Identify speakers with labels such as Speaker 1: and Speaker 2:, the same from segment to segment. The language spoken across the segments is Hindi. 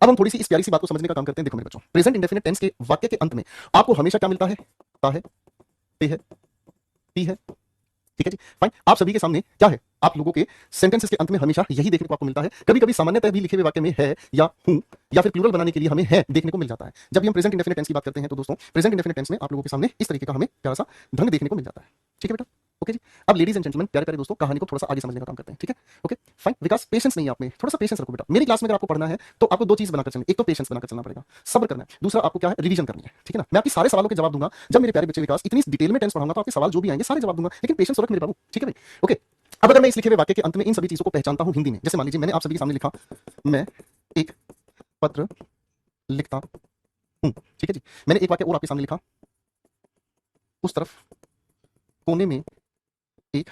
Speaker 1: अब हम थोड़ी सी इस प्यारी सी बात को समझने का काम करते हैं। देखो मेरे बच्चों, प्रेजेंट इंडेफिनिट टेंस के वाक्य के अंत में आपको हमेशा क्या मिलता है? ता है, पे है, ती है। ठीक है जी, फाइन। आप सभी के सामने क्या है? आप लोगों के सेंटेंसेस के अंत में हमेशा यही देखने को आपको मिलता है। कभी कभी सामान्यतः भी लिखे हुए वाक्य में है या हूं या फिर प्लूरल बनाने के लिए हमें है देखने को मिल जाता है। जब भी हम प्रेजेंट इंडेफिनिट टेंस की बात करते हैं तो दोस्तों, प्रेजेंट इंडेफिनिट टेंस में आप लोगों के सामने इस तरीके का हमें प्यारा सा ढंग देखने को मिल जाता है। ठीक है बेटा, ओके जी। अब लेडीज एंड जेंटलमैन, प्यारे प्यारे दोस्तों, कहानी को थोड़ा सा आगे समझने का काम करते हैं। ठीक है, ओके फाइन। विकास, पेशेंस नहीं है आप में, थोड़ा सा पेशेंस रखो बेटा। मेरी क्लास में अगर आपको पढ़ना है तो आपको दो चीज बनाकर चलनी, एक तो पेशेंस बनाकर चलना पड़ेगा, सब्र करना है। दूसरा आपको क्या है? रिवीजन करनी है। ठीक है ना। मैं आपके सारे सवालों के जवाब दूंगा जब मेरे प्यारे बच्चे विकास इतनी डिटेल में टेंस पढ़ाऊंगा तो आपके सवाल जो भी आएंगे सारे जवाब दूंगा, लेकिन पेशेंस रख मेरे बाबू। ठीक है भाई, ओके। अब अगर मैं इस लिखे हुए वाक्य के अंत में इन सभी चीजों को पहचानता हूं हिंदी में, जैसे मान लीजिए मैंने आप सभी के सामने लिखा, मैं एक पत्र लिखता हूं। ठीक है जी। मैंने एक वाक्य और आपके सामने लिखा, उस तरफ कोने में एक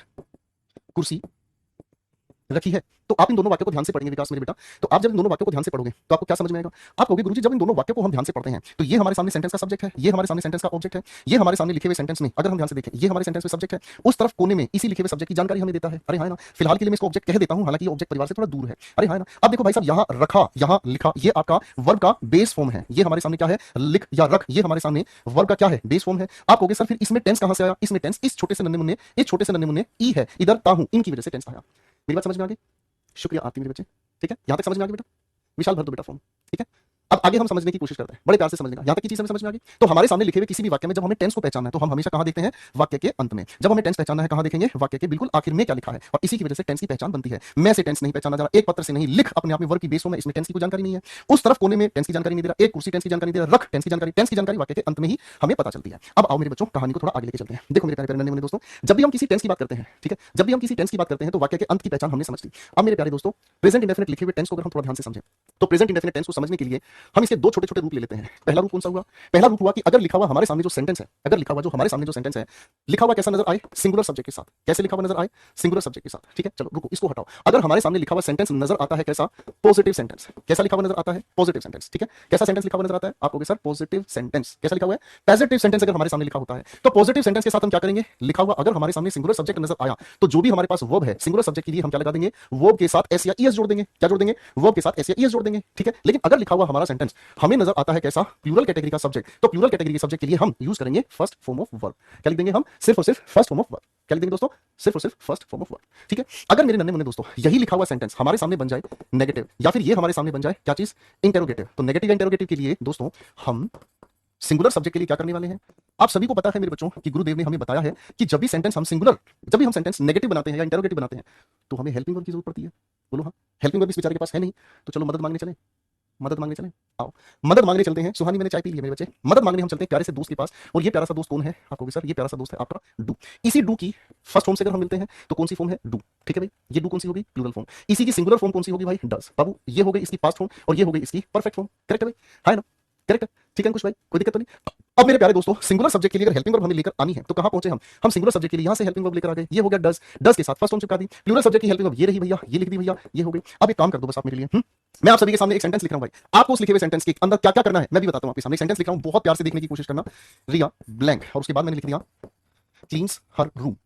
Speaker 1: कुर्सी रखी है। तो आप इन दोनों वाक्यों को ध्यान से पढ़ेंगे विकास मेरे बेटा। तो आप जब इन दोनों वाक्यों को ध्यान से पढ़ोगे तो आपको क्या समझ में आएगा? आप कहोगे गुरुजी जब इन दोनों वाक्यों को हम ध्यान से पढ़ते हैं तो ये हमारे सामने सेंटेंस का सब्जेक्ट है, ये हमारे सामने सेंटेंस का ऑब्जेक्ट है, ये हमारे सामने लिखे हुए सेंटेंस में अगर हम ध्यान से देखें ये हमारे सेंटेंस में सब्जेक्ट है, उस तरफ कोने में इसी लिखे हुए सब्जेक्ट की जानकारी हमें देता है। अरे हाँ ना, फिलहाल के लिए मैं इसको ऑब्जेक्ट कह देता हूं, हालांकि ये ऑब्जेक्ट परिवार से थोड़ा दूर है। अरे हाँ ना। अब देखो भाई साहब, यहाँ रखा, यहाँ लिखा, ये आपका वर्ब का बेस फॉर्म है। ये हमारे सामने क्या है? लिख या रख, ये हमारे सामने वर्ब का क्या है? बेस फॉर्म है। आप कहोगे सर फिर इसमें टेंस कहां से आया? इसमें टेंस इस छोटे से नन्हे मुन्ने, इस छोटे से नन्हे मुन्ने ई है, इधर ता हूं, इनकी वजह से टेंस आया। मेरी बात समझ में आ गई? शुक्रिया आरती मेरे बच्चे। ठीक है, यहां तक समझ में आ गया बेटा? विशाल भर दो बेटा फॉर्म। ठीक है, अब आगे हम समझने की कोशिश करते हैं, बड़े प्यार से समझने का। यहां तक की चीज हमें समझ में आ गई। तो हमारे सामने लिखे हुए किसी भी वाक्य में जब हमें टेंस को पहचानना है तो हम हमेशा कहां देखते हैं? वाक्य के अंत में। जब हमें टेंस पहचानना है कहां देखेंगे? वाक्य के बिल्कुल आखिर में क्या लिखा है। और इसी की वजह से टेंस की पहचान बनती है। मैं से टेंस नहीं पहचाना जा रहा, एक पत्र से नहीं, लिख अपने आप में वर्ब की बेस फॉर्म है, इसमें टेंस की कोई जानकारी नहीं है। उस तरफ कोने में टेंस की जानकारी नहीं दे रहा, एक कुर्सी टेंस की जानकारी नहीं दे रहा, रख टेंस की जानकारी, टेंस की जानकारी वाक्य के अंत में ही हमें पता चलती है। अब आओ मेरे बच्चों, कहानी को थोड़ा आगे लेके चलते हैं। देखो मेरे प्यारे प्यारे नन्हे मुन्ने दोस्तों, जब भी हम किसी टेंस की बात करते हैं, ठीक है, जब भी हम किसी टेंस की बात करते हैं तो वाक्य के अंत की पहचान हमने समझ ली। अब मेरे प्यारे दोस्तों, प्रेजेंट इंडेफिनिट लिखे हुए टेंस को अगर हम थोड़ा ध्यान से समझें तो प्रेजेंट इंडेफिनिट टेंस को समझने के लिए हम इसके दो छोटे छोटे रूप ले लेते हैं। पहला रूप कौन सा हुआ? पहला रूप हुआ कि अगर लिखा हुआ हमारे सामने जो सेंटेंस है, अगर लिखा हुआ जो हमारे सामने जो सेंटेंस है, लिखा हुआ कैसा नजर आए? सिंगुलर सब्जेक्ट के साथ। कैसे लिखा हुआ नजर आए? सिंगुलर सब्जेक्ट के साथ। ठीक है, चलो रुको, इसको हटाओ। अगर हमारे सामने लिखा हुआ सेंटेंस नजर आता है कैसा? Positive sentence. कैसा लिखा हुआ नजर आता है? Positive sentence. ठीक है, कैसा सेंटेंस लिखा हुआ नजर आता है? आप कहोगे सर पॉजिटिव सेंटेंस। कैसा लिखा हुआ है? पॉजिटिव सेंटेंस अगर हमारे सामने लिखा होता है तो पॉजिटिव सेंटेंस के साथ हम क्या करेंगे? लिखा हुआ अगर हमारे सामने सिंगुलर सब्जेक्ट नजर आया तो जो भी हमारे पास वर्ब है सिंगुलर सब्जेक्ट के लिए हम क्या लगा देंगे? वर्ब के साथ एस या ईएस जोड़ देंगे। क्या जोड़ देंगे? वर्ब के साथ एस या ईएस जोड़ देंगे। ठीक है, लेकिन अगर लिखा हुआ हमारा सेंटेंस हमें नजर आता है कैसा? प्लूरल कैटेगरी का सब्जेक्ट, तो प्लूरल कैटेगरी के सब्जेक्ट के लिए हम यूज करेंगे फर्स्ट फॉर्म ऑफ वर्ब। क्या लिख देंगे हम? सिर्फ और सिर्फ फर्स्ट फॉर्म ऑफ वर्ब। क्या लिख देंगे दोस्तों? सिर्फ और सिर्फ फर्स्ट फॉर्म ऑफ वर्ब। ठीक है, अगर मेरे नन्हे मुन्ने दोस्तों यही लिखा हुआ सेंटेंस हमारे सामने बन जाए नेगेटिव, या फिर ये हमारे सामने बन जाए क्या चीज? इंटेरोगेटिव, तो नेगेटिव इंटेरोगेटिव के लिए दोस्तों हम सिंगुलर सब्जेक्ट के लिए क्या करने वाले हैं? आप सभी को पता है मेरे बच्चों कि गुरुदेव ने हमें बताया है कि जब भी सेंटेंस हम सिंगुलर, जब भी हम सेंटेंस नेगेटिव बनाते हैं या इंटेरोगेटिव बनाते हैं तो हमें हेल्पिंग वर्ब की जरूरत पड़ती है। बोलो हाँ, हेल्पिंग वर्ब इस बेचारे के पास है नहीं, तो चलो मदद मांगने चले। मदद मांगने चले, आओ मदद मांगने चलते हैं। सुहानी मैंने चाय पी ली है मेरे बच्चे, मदद मांगने हम चलते हैं प्यारे से दोस्त के पास। और ये प्यारा सा दोस्त कौन है? आप कहोगे सर ये प्यारा सा दोस्त है आपका डू। इसी डू की फर्स्ट फॉर्म से अगर हम मिलते हैं तो कौन सी फॉर्म है? डू। ठीक है भाई, ये डू कौन सी होगी? Plural form. इसी की सिंगुलर फॉर्म कौन सी होगी भाई? डज। बाबू ये हो गई इसकी पास्ट फॉर्म और ये हो गई इसकी परफेक्ट फॉर्म। करेक्ट है भाई? है ना? करेक्ट है, ठीक है अंकुश भाई, कोई दिक्कत तो नहीं। अब मेरे प्यारे दोस्तों, सिंगुलर सब्जेक्ट के लिए अगर हेल्पिंग वर्ब हमें लेकर आनी है तो कहां पहुंचे हम सिंगुलर सब्जेक्ट के लिए यहां से हेल्पिंग वर्ब लेकर आ गए। ये हो गया डज, डज के साथ फर्स्ट फॉर्म चिपका दी। प्लूरल सब्जेक्ट की हेल्पिंग वर्ब ये रही भैया, ये लिख दी भैया, ये हो गई। अब एक काम कर दो बस आप मेरे लिए, मैं आप सभी के सामने एक सेंटेंस लिख रहा हूं भाई, आपको उस लिखे हुए सेंटेंस के अंदर क्या क्या करना है मैं भी बताता हूं। आपके सामने एक सेंटेंस लिख रहा हूं, बहुत प्यार से देखने की कोशिश करना। रिया ब्लैंक, और उसके बाद मैंने लिख दिया क्लीन्स हर रूम।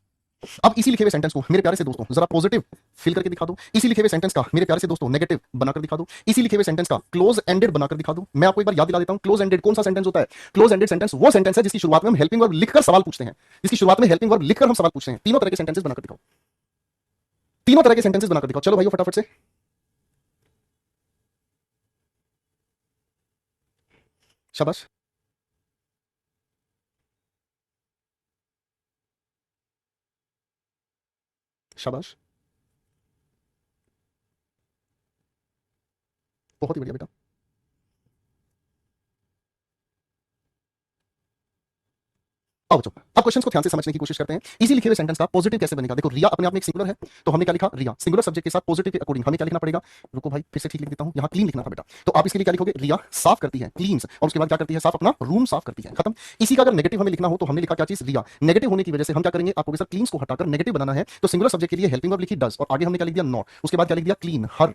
Speaker 1: अब इसी लिखे हुए सेंटेंस को मेरे प्यारे से दोस्तों जरा पॉजिटिव फिल करके दिखा दो। इसी लिखे हुए सेंटेंस का मेरे प्यारे से दोस्तों नेगेटिव बनाकर दिखा दो। इसी लिखे हुए सेंटेंस का क्लोज एंडेड बनाकर दिखा दो। मैं आपको एक बार याद दिला देता हूं, क्लोज एंडेड कौन सा सेंटेंस होता है? क्लोज एंडेड सेंटेंस वो सेंटेंस है जिसकी शुरुआत में हम हेल्पिंग वर्ब लिखकर सवाल पूछते हैं, जिसकी शुरुआत में हेल्पिंग वर्ब लिखकर हम सवाल पूछते हैं। तीनों तरह के सेंटेंसेस बनाकर दिखाओ, तीनों तरह के सेंटेंसेस बनाकर दिखाओ। चलो भाइयों फटाफट से, शाबाश शाबाश, बहुत ही बढ़िया बेटा। आओ बच्चों, अब क्वेश्चंस को ध्यान से समझने की कोशिश करते हैं। इसी लिखे हुए सेंटेंस का पॉजिटिव कैसे बनेगा? देखो रिया अपने आप में एक सिंगुलर है, तो हमने क्या लिखा? रिया। सिंगुलर सब्जेक्ट के साथ पॉजिटिव के अकॉर्डिंग हमें क्या लिखना पड़ेगा? रुको भाई फिर से ठीक लिख देता हूं, यहां क्लीन लिखना था बेटा। तो आप इसके लिए क्या लिखोगे? रिया साफ करती है, क्लीन्स, और उसके बाद क्या करती है? साफ अपना रूम साफ करती है, खत्म। इसी का अगर नेगेटिव हमें लिखना हो तो हमने लिखा क्या चीज? रिया। नेगेटिव होने की वजह से हम क्या करेंगे? आपको सर क्लीन्स को हटाकर नेगेटिव बनाना है, तो सिंगुलर सब्जेक्ट के लिए हेल्पिंग वर्ब लिखी डज, और आगे हमने क्या लिख दिया? नॉट। उसके बाद क्या लिख दिया? क्लीन हर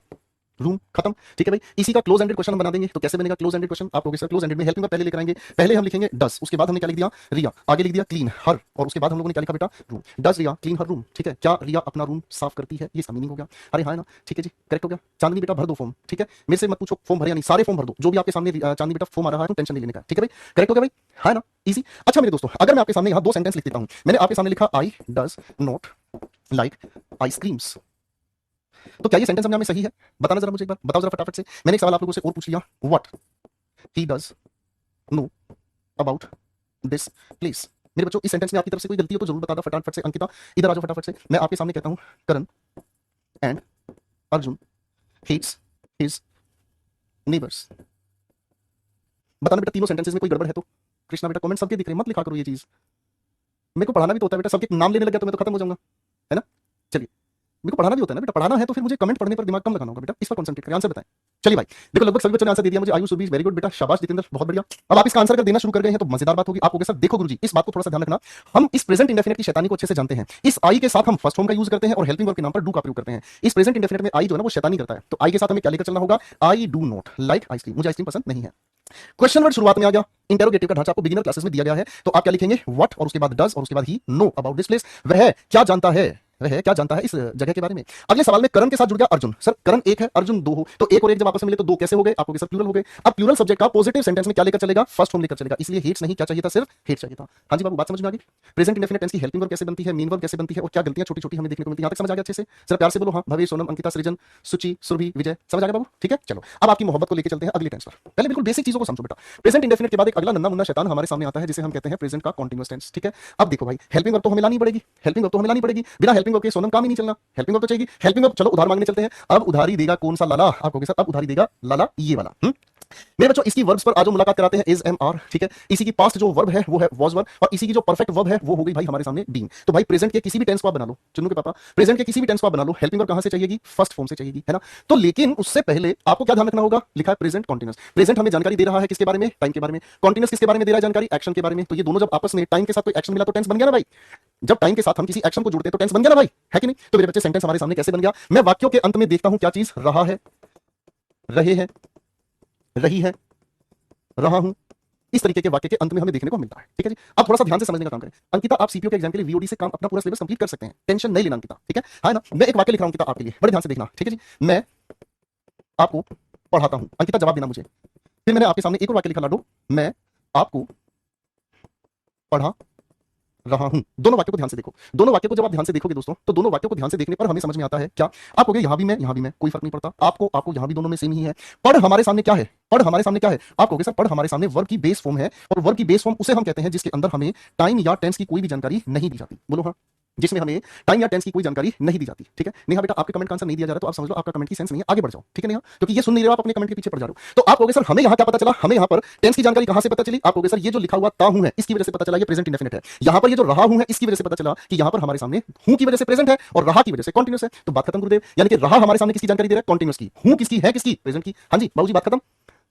Speaker 1: रूम, खत्म। ठीक है भाई, इसी का क्लोज एंडेड क्वेश्चन हम बना देंगे। तो कैसे बनेगा क्लोज एंडेड क्वेश्चन? आप कहोगे सर क्लोज एंडेड में हेल्पिंग वर्ब पहले लेकर आएंगे। पहले हम लिखेंगे डस, उसके बाद हमने क्या लिख दिया? रिया। आगे लिख दिया क्लीन हर, और उसके बाद हम लोगों ने क्या लिखा बेटा? रूम। डस रिया क्लीन हर रूम। ठीक है, क्या रिया अपना रूम साफ करती है? ये इसका मीनिंग हो गया। अरे हाँ है ना, ठीक है जी, करेक्ट हो गया। चांदनी बेटा भर दो फॉर्म। ठीक है, मेरे से मत पूछो फॉर्म भरे या नहीं, सारे फॉर्म भर दो जो भी आपके सामने चांदनी बेटा फॉर्म आ रहा है, टेंशन नहीं लेने का। ठीक है भाई, करेक्ट हो गया भाई, है ना, इजी। अच्छा मेरे दोस्तों, अगर मैं आपके सामने यहाँ दो सेंटेंस लिख देता हूँ, मैंने आपके सामने लिखा I does not like ice creams, तो क्या ये सेंटेंस समझने में सही है? बताना जरा मुझे एक बार, बताओ जरा फटाफट से। मैंने एक सवाल आप लोगों से और पूछ लिया, what he does know about this place. मेरे बच्चों, इस सेंटेंस में आपकी तरफ से कोई गलती हो तो जरूर बताना फटाफट से। अंकिता इधर आ जाओ फटाफट से। मैं आपके सामने कहता हूं, Karan and Arjun hates his neighbours. बताना बेटा तीनों सेंटेंसेस में कोई गड़बड़ है तो। कृष्णा बेटा कमेंट सबके दिख रहे हैं, मत लिखा करो ये चीज। मेरे को पढ़ाना भी तो होता है बेटा, सबके नाम लेने लग गया तो मैं तो खत्म हो जाऊंगा, है ना। चलिए, मेरे को पढ़ाना भी होता है ना बेटा, पढ़ाना है तो फिर मुझे कमेंट पढ़ने पर दिमाग कम लगाना होगा बेटा, इस पर कंसंट्रेट करें। आंसर बताएं। चलिए भाई, देखो लगभग सभी बच्चों ने आंसर दे दिया मुझे। आयुष सुबीर वेरी गुड बेटा, शाबाश जितेंद्र बहुत बढ़िया। अब आप इसका आंसर अगर देना शुरू कर गए हैं तो मजेदार बात होगी। आप कहोगे सर देखो गुरुजी, इस बात को थोड़ा सा ध्यान रखना, हम इस प्रेजेंट इंडेफिनिट की शैतानी को अच्छे से जानते हैं। इस आई के साथ हम फर्स्ट फॉर्म का यूज करते हैं और हेल्पिंग वर्ब के नाम पर डू का प्रयोग करते हैं। इस प्रेजेंट इंडेफिनिट में आई जो है ना वो शैतानी करता है, तो आई के साथ हमें क्या लेकर चलना होगा? I do not like ice cream, मुझे आइसक्रीम पसंद नहीं है। क्वेश्चन वर्ड शुरुआत में आ गया, इंटेरोगेटिव का ढांचा आपको बिगिनर क्लासेस में दिया गया है, तो आप क्या लिखेंगे? व्हाट, और उसके बाद डज, और उसके बाद ही नो अबाउट दिस प्लेस। वह क्या जानता है, वह क्या जानता है इस जगह के बारे में। अगले सवाल में करण के साथ जुड़ गया अर्जुन। सर करण एक है, अर्जुन दो हो, तो एक और एक जब आपस में मिले तो दो कैसे हो गए? आपको सर प्लूरल हो गए। अब प्लूरल सब्जेक्ट का पॉजिटिव सेंटेंस में क्या लेकर चलेगा? फर्स्ट फॉर्म लेकर चलेगा, इसलिए हेट्स नहीं, क्या चाहिए था? सिर्फ हेट चाहिए था। हाँ जी बाबू, बात समझ में आ गई। प्रेजेंट इंडेफिनिट टेंस की हेल्पिंग वर्ब कैसे बनती है, मेन वर्ब कैसे बनती है, और क्या गलतियां छोटी छोटी हमें देखने को मिलती है। यहां तक समझ आ गया अच्छे से? जरा प्यार से बोलो हाँ। भवेश, सोनम, अंकिता, सृजन, सुचि, सुरभि, विजय, समझ आ गया बाबू? ठीक है, चलो अब आपकी मोहब्बत को लेकर चलते हैं अगले टेंस पर। पहले बिल्कुल बेसिक चीजों को समझो बेटा। प्रेजेंट इंडेफिनिट के बाद एक अगला नन्ना मुन्ना शैतान हमारे सामने आता है, जिसे हम कहते हैं प्रेजेंट का कॉन्टिन्यूअस टेंस। ठीक है, अब देखो भाई, हेल्पिंग वर्ब तो हमें लानी पड़ेगी, हेल्पिंग वर्ब तो हमें लानी पड़ेगी, बिना हेल्पिंग वर्ब के सोनम काम ही नहीं चलना। हेल्पिंग वर्ब तो चाहिए, हेल्पिंग वर्ब। चलो उधार मांगने चलते हैं। अब उधारी देगा कौन सा लाला? आप कहोगे सर अब उधारी देगा लाला ये वाला। मेरे बच्चों, इसकी वर्ब्स पर आज मुलाकात कराते हैं, इज एम आर। ठीक है, इसी की पास्ट जो वर्ब है वो है वॉज वर्ब, और इसी की जो परफेक्ट वर्ब है वो हो गई भाई हमारे सामने बीइंग। तो भाई प्रेजेंट के किसी भी टेंस को आप बना लो, चुन्नू के पापा, प्रेजेंट के किसी भी टेंस को आप बना लो, हेल्पिंग वर्ब कहां से चाहिएगी? फर्स्ट फॉर्म से चाहिएगी, है ना। तो लेकिन उससे पहले आपको क्या ध्यान रखना होगा? लिखा है प्रेजेंट कॉन्टिन्यूअस। प्रेजेंट हमें जानकारी दे रहा है किसके बारे में? टाइम के बारे में। कॉन्टिन्यूअस किसके बारे में दे रहा है जानकारी? एक्शन के बारे में। तो ये दोनों जब आपस में टाइम के साथ कोई एक्शन मिला तो टेंस बन गया ना भाई। जब टाइम के साथ हम किसी एक्शन को जोड़ते हैं तो टेंस बन गया ना भाई, है कि नहीं? तो मेरे बच्चे सेंटेंस हमारे सामने कैसे बन गया? मैं वाक्यों के अंत में देखता हूं क्या चीज? रहा है, रहे हैं, रही है, रहा हूं। इस तरीके के वाक्य के अंत में हमें देखने को मिलता है। ठीक है जी, अब थोड़ा सा ध्यान से समझने का काम करें। अंकिता, आप सीपीयू के एग्जाम के लिए वीओडी से काम अपना पूरा सिलेबस कंप्लीट कर सकते हैं, टेंशन नहीं लेना अंकिता। ठीक है, हाँ ना। मैं एक वाक्य लिख रहा हूं अंकिता आपके लिए, बड़े ध्यान से देखना। ठीक है जी, मैं आपको पढ़ाता हूं। अंकिता जवाब देना मुझे। फिर मैंने आपके सामने एक और वाक्य लिखा लाडो, मैं आपको पढ़ा रहा हूं। दोनों वाक्यों को ध्यान से देखो। दोनों वाक्यों को जब आप ध्यान से देखोगे दोस्तों, तो दोनों वाक्यों को ध्यान से देखने पर हमें समझ में आता है क्या? आप कहोगे यहां भी मैं, यहां भी मैं, कोई फर्क नहीं पड़ता। आपको आपको यहां भी दोनों में सेम ही है। पढ़ हमारे सामने क्या है? पढ़ हमारे सामने क्या है? आप कहोगे सर पढ़ हमारे सामने वर्ब की बेस फॉर्म है, और वर्ब की बेस फॉर्म उसे हम कहते हैं जिसके अंदर हमें टाइम या टेंस की कोई भी जानकारी नहीं दी जाती। बोलो हाँ, जिसमें हमें टाइम या टेंस की कोई जानकारी नहीं दी जाती। ठीक है, नेहा बेटा आपके कमेंट का आंसर नहीं दिया जा रहा, तो आप समझ लो आपका कमेंट की सेंस नहीं है, आगे बढ़ जाओ। ठीक है नेहा, क्योंकि ये सुन नहीं रहे हो आप, अपने कमेंट के पीछे पड़ जा रहे हो। तो आप कहोगे सर हमें यहाँ क्या पता चला? हमें यहाँ पर टेंस की जानकारी कहां से पता चली? आप कहोगे सर ये जो लिखा हुआ ता हूं है इसकी वजह से पता चला ये प्रेजेंट इंडेफिनिट है। यहाँ पर ये जो रहा हूं है इसकी वजह से पता चला कि यहाँ पर हमारे सामने हूं की वजह से प्रेजेंट है और रहा की वजह से कॉन्टिन्यूस है। तो बात खत्म गुरुदेव, यानी कि रहा हमारे सामने किसकी जानकारी दे रहा है? कॉन्टिन्यूस की। हूं किसकी है? किसकी? प्रेजेंट की। हाँ जी बाबूजी, बात खत्म।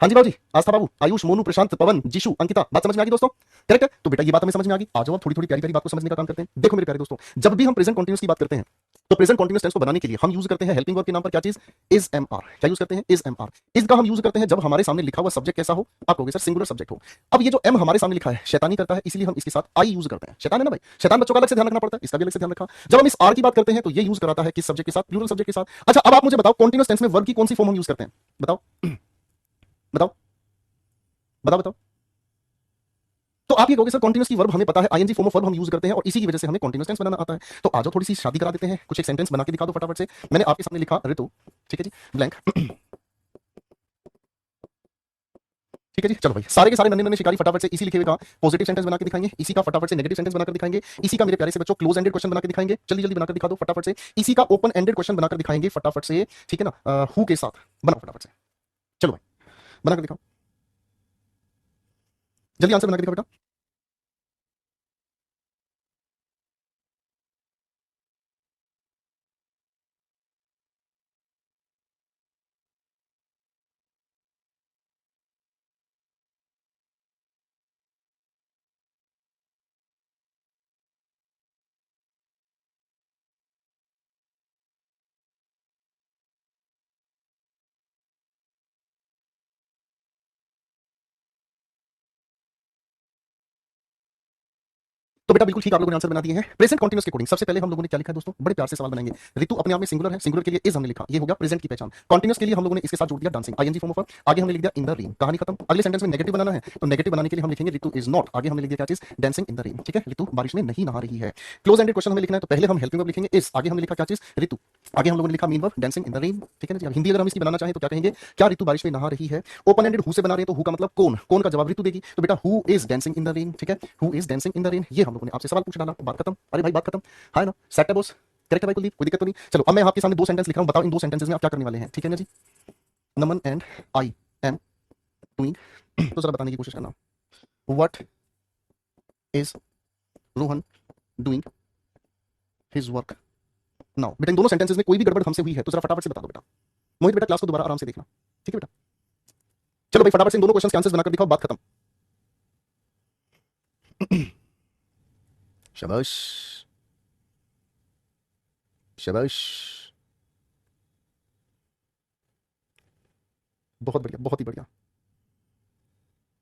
Speaker 1: हाँ जी बाबूजी, आस्था बाबू, आयुष, मोनू, प्रशांत, पवन, जीशु, अंकिता, बात समझ में आ गई दोस्तों? करेक्ट है, तो बेटा ये बात हमें समझ में आ गई। आ जाओ अब थोड़ी थोड़ी प्यारी प्यारी बात को समझने का काम करते हैं। देखो मेरे प्यारे दोस्तों, जब भी हम प्रेजेंट कंटीन्यूअस की बात करते हैं तो प्रेजेंट कंटीन्यूअस टेंस को बनाने के लिए हम यूज करते हैं हेल्पिंग वर्ब के नाम पर क्या चीज? Is M R. क्या यूज करते हैं? Is M are. इज का हम यूज करते हैं जब हमारे सामने लिखा हुआ सब्जेक्ट कैसा हो? आप कहोगे सर सिंगुलर सब्जेक्ट हो। अब ये जो एम हमारे सामने लिखा है शैतानी करता है, इसलिए हम इसके साथ आई यूज करते हैं। शैतान है ना भाई, शैतान बच्चों का अलग से ध्यान रखना पड़ता है, इसका भी अलग से ध्यान रखा। जब हम इस आर की बात करते हैं तो ये यूज कराता है किस सब्जेक्ट के साथ? प्लूरल सब्जेक्ट के साथ। अच्छा अब आप मुझे बताओ कंटीन्यूअस टेंस में वर्ब की कौन सी फॉर्म हम यूज करते हैं? बताओ बताओ बताओ बताओ। तो आप ये कहोगे सर कंटीन्यूअस की वर्ब हमें पता है, आईएनजी फॉर्म ऑफ वर्ब हम यूज करते हैं और इसी की वजह से हमें कंटीन्यूअस टेंस बनाना आता है। तो आ जाओ थोड़ी सी शादी करा देते हैं, कुछ एक सेंटेंस बना के दिखा दो फटाफट से। मैंने आपके सामने लिखा ऋतु, ठीक है जी, ब्लैंक। ठीक है जी, चलो भाई सारे के सारे नन्हे नन्हे शिकारी फटाफट से इसी लिखे हुए का पॉजिटिव सेंटेंस बना के दिखाएंगे, इसी का फटाफट से नेगेटिव सेंटेंस बनाकर दिखाएंगे, इसी का मेरे प्यारे से बच्चों क्लोज एंडेड क्वेश्चन बना के दिखाएंगे। जल्दी जल्दी बनाकर दिखा दो फटाफट से। इसी का ओपन एंडेड क्वेश्चन बनाकर दिखाएंगे फटाफट से, ठीक है ना, हु के साथ बनाओ फटाफट से। चलो भाई बनाकर दिखाओ, जल्दी आंसर बना के दिखाओ बेटा। तो बेटा बिल्कुल ठीक आप लोगों ने आंसर बना दिए हैं। प्रेजेंट कंटीन्यूअस के अकॉर्डिंग सबसे पहले हम लोगों ने क्या लिखा है दोस्तों, बड़े प्यार से सवाल बनाएंगे। ऋतु अपने आप में सिंगुलर है, सिंगुलर के लिए इज हमने लिखा, ये हो गया प्रेजेंट की पहचान। कंटीन्यूअस के लिए हम लोगों ने इसके साथ जोड़ दिया डांसिंग, आईएनजी फॉर्म ऑफ, आगे हमने लिख दिया इन द रेन, कहानी खत्म। अगले सेंटेंस में नेगेटिव बनाना है, तो नेगेटिव बनाने के लिए हम लिखेंगे ऋतु इज नॉट, आगे हमने लिख दिया क्या चीज, डांसिंग इन द रेन, ठीक है, ऋतु बारिश में नहीं नहा रही है। क्लोज एंडेड क्वेश्चन हमें लिखना है, तो पहले हम हेल्पिंग वर्ब लिखेंगे इज, आगे हमने लिखा क्या चीज, ऋतु, आगे हम लोगों ने लिखा mean verb dancing in the rain, ठीक है ना जी। अब हिंदी अगर हम इसकी बनाना चाहें तो क्या कहेंगे, क्या ऋतु बारिश में नहा रही है। ओपन एंडेड हु से बना रहे हैं, तो हु का मतलब कौन, कौन का जवाब ऋतु देगी, तो बेटा who is dancing in the rain, ठीक है, who is dancing in the rain, ये हम लोगों ने आपसे सवाल पूछ डाला, बात खत्म। अरे भाई बात खत्म, है ना, सेट है बॉस, करेक्ट है भाई कुलदीप, कोई दिक्कत तो नहीं। चलो अब मैं आपके सामने दो सेंटेंस लिख रहा हूं, बताओ इन दो सेंटेंसेस में आप क्या करने वाले हैं, ठीक है ना जी। नमन एंड आई एम डूइंग, तो जरा बताने की कोशिश करना, what is Rohan doing his work now. बेटा इन दोनों सेंटेंसेस में कोई भी गड़बड़ हमसे हुई है तो जरा फटाफट से बता दो बेटा। मोहित बेटा क्लास को दोबारा आराम से देखना, ठीक है बेटा। चलो भाई फटाफट से इन दोनों क्वेश्चन के आंसर्स बनाकर दिखाओ, बात खत्म। शाबाश शाबाश, बहुत बढ़िया बहुत ही बढ़िया,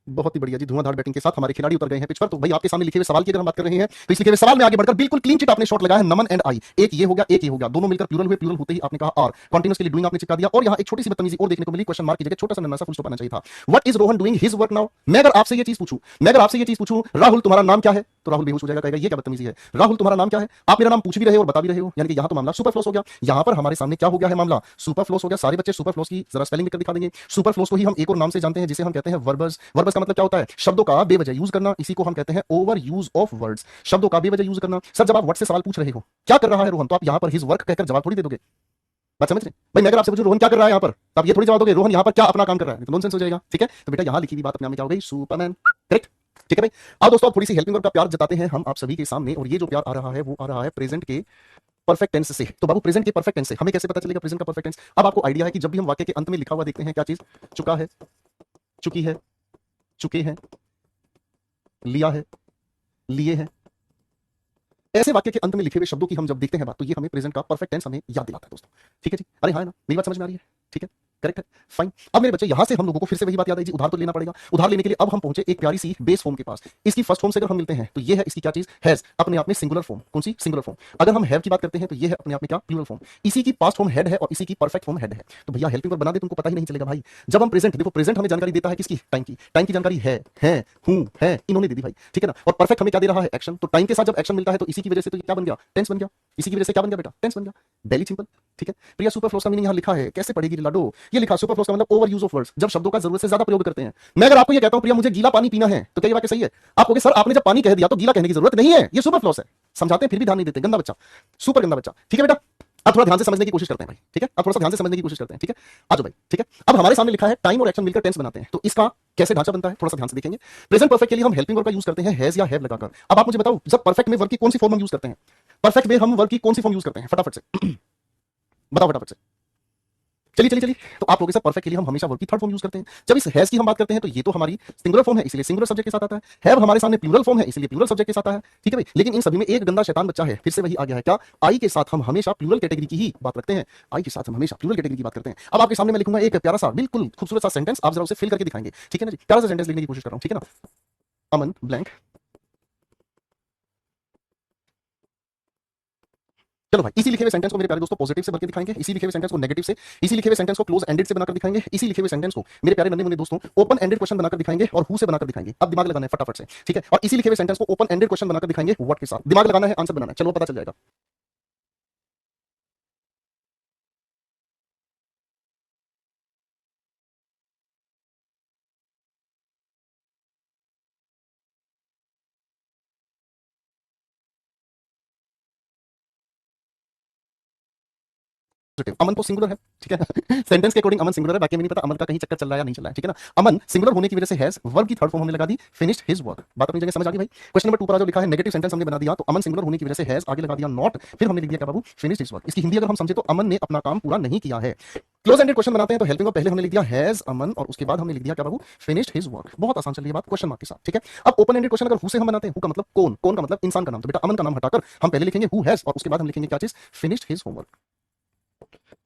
Speaker 1: बहुत ही बढ़िया जी। धुआंधार बैटिंग के साथ हमारे खिलाड़ी उतर गए हैं पिच पर। तो भाई आपके सामने लिखे हुए सवाल की अगर हम बात कर रहे हैं तो इस लिखे हुए सवाल में आगे बढ़कर बिल्कुल क्लीन चिट आपने शॉट लगाया है, नमन एंड आई, एक ये हो गया एक ये हो गया, दोनों मिलकर प्लूरल हुए, प्लूरल होते ही आपने कहा आर, कंटीन्यूअस के लिए डूइंग आपने चिपका दिया, और यहां एक छोटी सी बदतमीजी और देखने को मिली, क्वेश्चन मार्क की जगह छोटा सा नन्हा सा फुल स्टॉप आना चाहिए था। What is Rohan doing his work now. मैं अगर आपसे ये चीज पूछूं राहुल तुम्हारा नाम क्या है, तो राहुल बेहोश हो जाएगा, कहेगा ये क्या बदतमीजी है, राहुल तुम्हारा नाम क्या है, आप मेरा नाम पूछ भी रहे हो और बता भी रहे हो, यानी कि यहां तो मामला सुपरफ्लोस हो गया। यहां पर हमारे सामने क्या हो गया है, मामला सुपरफ्लोस हो गया। सारे बच्चे सुपरफ्लोस की जरा स्पेलिंग लिखकर दिखा देंगे। सुपरफ्लोस को ही हम एक और नाम से जानते हैं जिसे हम कहते हैं वर्बस। वर्बस का मतलब क्या होता है, शब्दों का बेवजह यूज करना, इसी को हम कहते हैं ओवर यूज ऑफ वर्ड्स, शब्दों का बेवजह यूज करना। सर जब आप व्हाट से सवाल पूछ रहे हो क्या कर रहा है रोहन, तो आप यहां पर हिज वर्क कहकर जवाब थोड़ी दे दोगे, बात समझ रहे भाई। मैं अगर आपसे पूछूं रोहन क्या कर रहा है यहाँ पर, तो आप ये थोड़ी जवाब दोगे रोहन यहाँ पर क्या अपना काम कर रहा है, तो नॉनसेंस हो जाएगा, ठीक है। तो बेटा यहाँ लिखी हुई बात अपने आप में क्या हो गई, सुपरमैन, करेक्ट, ठीक है भाई। अब दोस्तों थोड़ी सी हेल्पिंग वर्ब का प्यार जताते हैं हम आप सभी के सामने, और ये जो प्यार आ रहा है वो आ रहा है प्रेजेंट के परफेक्ट टेंस से। तो बाबू प्रेजेंट के परफेक्ट टेंस से हमें कैसे पता चलेगा प्रेजेंट का परफेक्ट टेंस। अब आपको आइडिया है कि जब भी हम वाक्य के अंत में लिखा हुआ देखते हैं क्या चीज, चुका है, चुकी है, चुके हैं, लिया है, लिए हैं, ऐसे वाक्य के अंत में लिखे हुए शब्दों की हम जब देखते हैं बात, तो ये हमें प्रेजेंट का परफेक्ट टेंस हमें याद दिलाता है दोस्तों, ठीक है जी। अरे हाँ ना, मेरी बात समझ में आ रही है, ठीक है, करेक्ट है, फाइन। अब मेरे बच्चे यहां से हम लोगों को फिर से वही बात याद आई जी, उधार तो लेना पड़ेगा। उधार लेने के लिए अब हम पहुंचे एक प्यारी सी बेस फॉर्म के पास। इसकी फर्स्ट फॉर्म से अगर हम मिलते हैं तो ये है इसकी क्या चीज, हैज, अपने आप में सिंगुलर फॉर्म, कौन सी, सिंगुलर फॉर्म। अगर हम हैव की बात करते हैं तो ये है अपने आप में क्या, प्लूरल फॉर्म। इसी की पास्ट फॉर्म हैड है और इसी की परफेक्ट फॉर्म हैड है। तो भैया हेल्पिंग वर्ब बना दे तुमको पता ही नहीं चलेगा भाई। जब हम प्रेजेंट, देखो प्रेजेंट हमें जानकारी देता है किसकी, टाइम की, टाइम की जानकारी है, हूं, है, इन्होंने दे दी भाई, ठीक है ना। और परफेक्ट हमें क्या दे रहा है, एक्शन। तो टाइम के साथ जब एक्शन मिलता है तो इसी की वजह से तो क्या बन गया, टेंस बन गया। इसी की वजह से क्या बन गया बेटा, टेंस बन गया, डेली सिंपल, ठीक है। प्रिया सुपरफ्लोस का मीनिंग यहाँ लिखा है, कैसे पढ़ेगी लाडो, ये लिखा सुपरफ्लोस का मतलब ओवर यूज ऑफ वर्ड्स, जब शब्दों का जरूरत से ज्यादा प्रयोग करते हैं। मैं अगर आपको ये कहता हूं प्रिया मुझे गीला पानी पीना है, तो क्या ये बात सही है, आप कहोगे सर आपने जब पानी कह दिया तो गीला कहने की जरूरत नहीं है, ये सुपरफ्लोस है। समझाते हैं फिर भी ध्यान नहीं देते, गंदा बच्चा, सुपर गंदा बच्चा, ठीक है बेटा। अब थोड़ा ध्यान से समझने की कोशिश करते हैं भाई, ठीक है, अब थोड़ा सा ध्यान से समझने की कोशिश करते हैं, ठीक है, आ जाओ भाई, ठीक है। अब हमारे सामने लिखा है टाइम और एक्शन मिलकर टेंस बनाते हैं, तो इसका कैसे ढांचा बनता है थोड़ा सा ध्यान से देखेंगे। प्रेजेंट परफेक्ट के लिए हम हेल्पिंग वर्ब का यूज करते हैं हैज या हैव लगाकर। अब आप मुझे बताओ जब परफेक्ट में वर्ब की कौन सी फॉर्म हम यूज करते हैं, परफेक्ट में हम वर्ब की कौन सी फॉर्म यूज करते हैं, फटाफट से बताओ फटाफट से, चलिए चलिए चलिए। तो आप लोग सर परफेक्ट के लिए हम हमेशा वर्ब की थर्ड फॉर्म यूज करते हैं। जब इस हैज की हम बात करते हैं तो ये तो हमारी सिंगुलर फॉर्म है इसलिए सिंगुलर सब्जेक्ट के साथ आता है। हैव हमारे सामने प्लूरल फॉर्म है इसलिए प्लूरल सब्जेक्ट के साथ आता है, ठीक है भाई। लेकिन इन सभी में एक गंदा शैतान बच्चा है, फिर से वही आ गया है क्या, आई के साथ हम हमेशा प्लूरल कैटेगरी की ही बात रखते हैं, आई के साथ हम हमेशा प्लूरल कैटेगरी की बात करते हैं। अब आपके सामने मैं लिखूंगा एक प्यारा सा बिल्कुल खूबसूरत सा सेंटेंस, आप जरा उसे फिल करके दिखाएंगे, ठीक है ना जी। प्यारा सा सेंटेंस लिखने की कोशिश कर रहा हूं, ठीक है ना। अमन ब्लैंक, चलो भाई इसी लिखे हुए सेंटेंस को मेरे प्यारे दोस्तों पॉजिटिव से भर के दिखाएंगे, इसी लिखे हुए सेंटेंस को नेगेटिव से, इसी लिखे हुए सेंटेंस को क्लोज एंडेड से बनाकर दिखाएंगे, इसी लिखे हुए सेंटेंस को मेरे प्यारे नन्हे मुन्ने दोस्तों ओपन एंडेड क्वेश्चन बनाकर दिखाएंगे और हु से बनाकर दिखाएंगे। अब दिमाग लगाना है फटाफट से, ठीक है। और इसी लिखे हुए सेंटेंस को ओपन एंडेड क्वेश्चन बनाकर दिखाएंगे व्हाट के साथ, दिमाग लगाना है, आंसर बनाना है, चलो पता चल जाएगा। अमन तो सिंगुलर है, ठीक है ना सेंटेंस के अकॉर्डिंग अमन सिंगुलर है, बाकी में नहीं पता अमन का कहीं चक्कर चल रहा है या नहीं चल रहा है, ठीक है ना। अमन सिंगुलर होने की वजह से हैज, वर्ब की थर्ड फॉर्म हमने लगा दी फिनिश्ड हिज वर्क। बात अपनी जगह समझ आ गई भाई। क्वेश्चन नंबर 2 पर जो लिखा है नेगेटिव सेंटेंस हमने बना दिया, तो अमन सिंगुलर होने की वजह से हैज आगे लगा दिया नॉट, फिर हमने लिख दिया क्या बाबू, फिनिश्ड हिज वर्क। इसकी हिंदी अगर हम समझे तो अमन ने अपना काम पूरा नहीं किया है। क्लोज एंडेड क्वेश्चन बनाते हैं तो हेल्पिंग वर्ब पहले हमने लिख दिया हैज अमन और उसके बाद हमने लिख दिया क्या बाबू, फिनिश्ड हिज वर्क। बहुत आसान चल रही है बात क्वेश्चन मार्क के साथ, ठीक है। अब ओपन एंडेड क्वेश्चन अगर हु से हम बनाते हैं, हु का मतलब कौन, कौन का मतलब इंसान का नाम, तो बेटा अमन का नाम हटाकर हम पहले लिखेंगे हु हैज और उसके बाद हम लिखेंगे क्या चीज, फिनिश्ड हिज होमवर्क।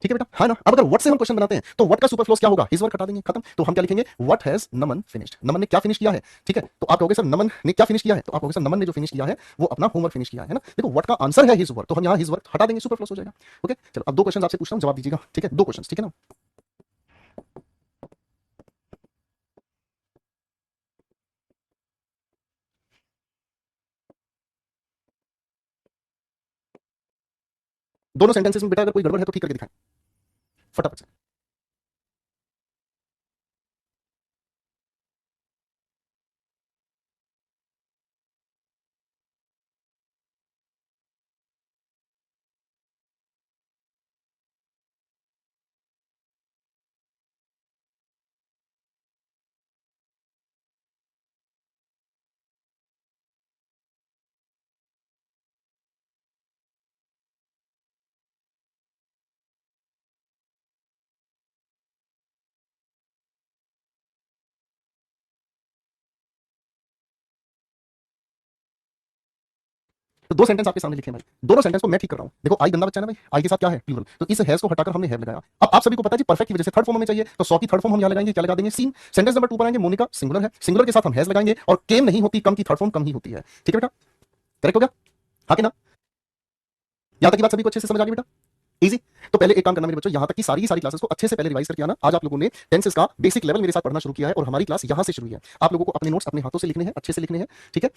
Speaker 1: ठीक है बेटा, है ना। अब अगर व्हाट से हम क्वेश्चन बनाते हैं तो व्हाट का सुपर क्लॉज क्या होगा, हिज वर्क हटा देंगे, खत्म। तो हम क्या लिखेंगे, व्हाट हैज नमन फिनिश्ड, नमन ने क्या फिनिश किया है। ठीक है, तो आप कहोगे सर नमन ने क्या फिनिश किया है, तो आप कहोगे सर नमन ने जो फिनिश किया है वो अपना होमवर्क फिनिश किया है ना। देखो व्हाट का आंसर है हिज वर्क, तो हम यहाँ हिज वर्क हटा देंगे, सुपर क्लॉज हो जाएगा। ओके चलो, अब दो क्वेश्चन आपसे पूछता हूँ, जवाब दीजिएगा। ठीक है, दो क्वेश्चन, ठीक है ना। दोनों सेंटेंसेस में बेटा अगर कोई गड़बड़ है तो ठीक करके दिखाएं फटाफट से। तो दो सेंटेंस आपके सामने लिखे हैं भाई, दोनों सेंटेंस को मैं ठीक कर रहा हूं। देखो आई गंदा बच्चा है ना भाई, आई के साथ क्या है, प्लूरल, तो इस हैज को हटाकर हमने हैव लगाया। अब आप सभी को पता है जी परफेक्ट की वजह से थर्ड फॉर्म हमें चाहिए, तो 100 की थर्ड फॉर्म हम यहां लगाएंगे, क्या लगा देंगे, सीन। सेंटेंस नंबर 2 पर आएंगे, मोनिका सिंगुलर है, सिंगुलर के साथ हम हैज लगाएंगे, और केम नहीं होती, कम की थर्ड फॉर्म कम ही होती है। ठीक है बेटा, करेक्ट हो गया, हाँ कि ना। यहां तक की बात सभी को अच्छे से समझ आ गई बेटा, इजी। तो पहले एक काम करना मेरे बच्चों, यहाँ तक की सारी क्लासेस को अच्छे से पहले रिवाइज करके आना। आज आप लोगों ने टेंसेस का बेसिक लेवल मेरे साथ पढ़ना शुरू किया है और हमारी क्लास यहाँ से शुरू हुई है। आप लोगों को अपने नोट्स अपने हाथों से लिखने हैं, अच्छे से लिखने हैं, ठीक है।